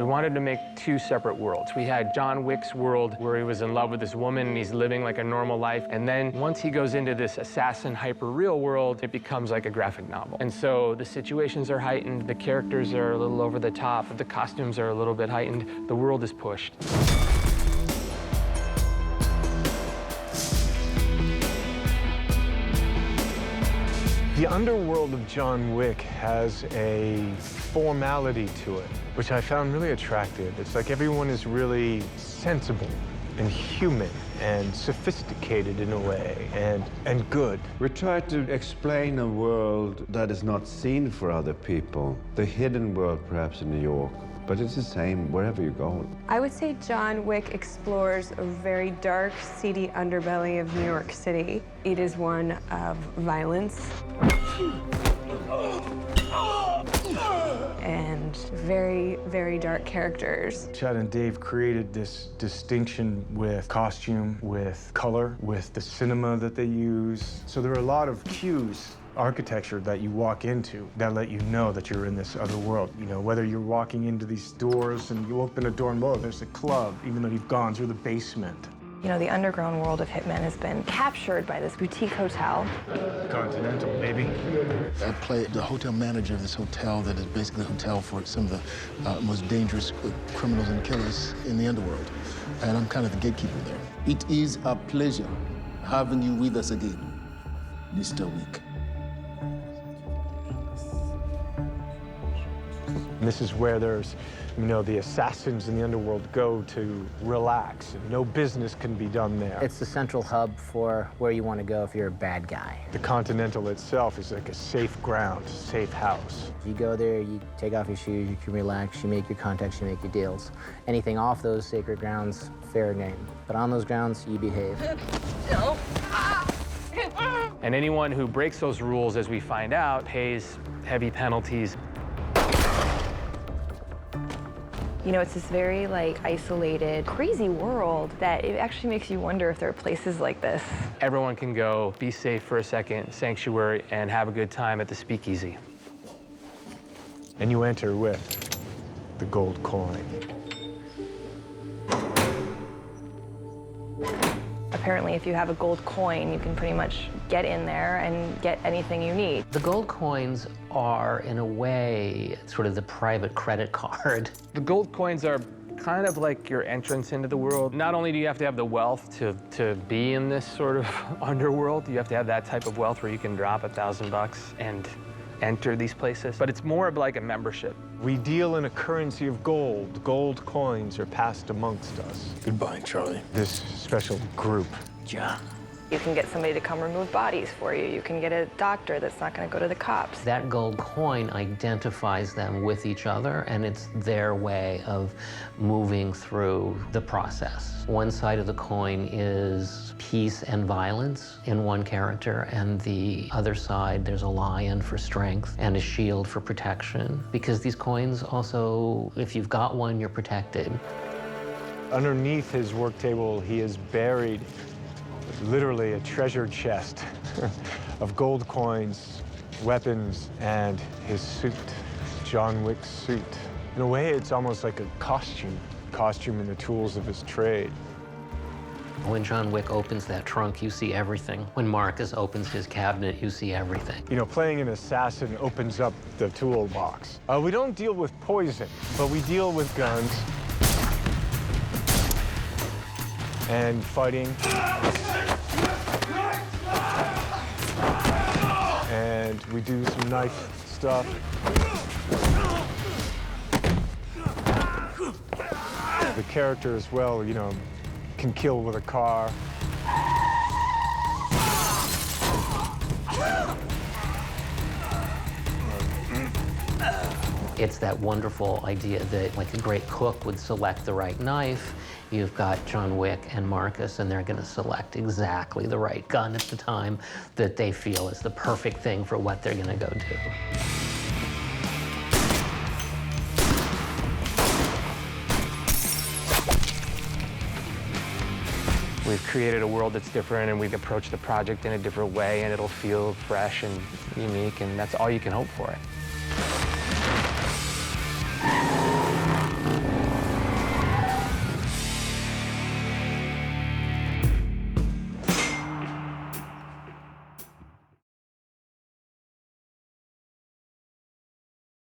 We wanted to make two separate worlds. We had John Wick's world where he was in love with this woman and he's living like a normal life. And then once he goes into this assassin hyper-real world, it becomes like a graphic novel. And so the situations are heightened, the characters are a little over the top, the costumes are a little bit heightened, the world is pushed. The underworld of John Wick has a formality to it, which I found really attractive. It's like everyone is really sensible and human and sophisticated in a way, and good. We try to explain a world that is not seen for other people, the hidden world perhaps in New York. But it's the same wherever you go. I would say John Wick explores a very dark, seedy underbelly of New York City. It is one of violence and very, very dark characters. Chad and Dave created this distinction with costume, with color, with the cinema that they use. So there are a lot of cues, architecture that you walk into that let you know that you're in this other world. You know, whether you're walking into these doors and you open a door and, whoa, there's a club, even though you've gone through the basement. You know, the underground world of Hitman has been captured by this boutique hotel. Continental, baby. I play the hotel manager of this hotel that is basically a hotel for some of the most dangerous criminals and killers in the underworld. And I'm kind of the gatekeeper there. It is a pleasure having you with us again, Mr. Wick. And this is where there's, you know, the assassins in the underworld go to relax. And no business can be done there. It's the central hub for where you want to go if you're a bad guy. The Continental itself is like a safe ground, safe house. You go there, you take off your shoes, you can relax, you make your contacts, you make your deals. Anything off those sacred grounds, fair game. But on those grounds, you behave. No. And anyone who breaks those rules, as we find out, pays heavy penalties. You know, it's this very, like, isolated, crazy world that it actually makes you wonder if there are places like this. Everyone can go, be safe for a second, sanctuary, and have a good time at the speakeasy. And you enter with the gold coin. Apparently, if you have a gold coin, you can pretty much get in there and get anything you need. The gold coins are, in a way, sort of the private credit card. The gold coins are kind of like your entrance into the world. Not only do you have to have the wealth to be in this sort of underworld, you have to have that type of wealth where you can drop $1,000 and enter these places, but it's more of like a membership. We deal in a currency of gold. Gold coins are passed amongst us. Goodbye, Charlie. This special group. Yeah. You can get somebody to come remove bodies for you. You can get a doctor that's not going to go to the cops. That gold coin identifies them with each other, and it's their way of moving through the process. One side of the coin is peace and violence in one character, and the other side, there's a lion for strength and a shield for protection. Because these coins also, if you've got one, you're protected. Underneath his work table, he is buried literally a treasure chest of gold coins, weapons, and his suit, John Wick's suit. In a way, it's almost like a costume and the tools of his trade. When John Wick opens that trunk, you see everything. When Marcus opens his cabinet, you see everything. You know, playing an assassin opens up the toolbox. We don't deal with poison, but we deal with guns and fighting. And we do some knife stuff. The character as well, you know, can kill with a car. It's that wonderful idea that, like, a great cook would select the right knife. You've got John Wick and Marcus, and they're going to select exactly the right gun at the time that they feel is the perfect thing for what they're going to go do. We've created a world that's different, and we've approached the project in a different way, and it'll feel fresh and unique, and that's all you can hope for it.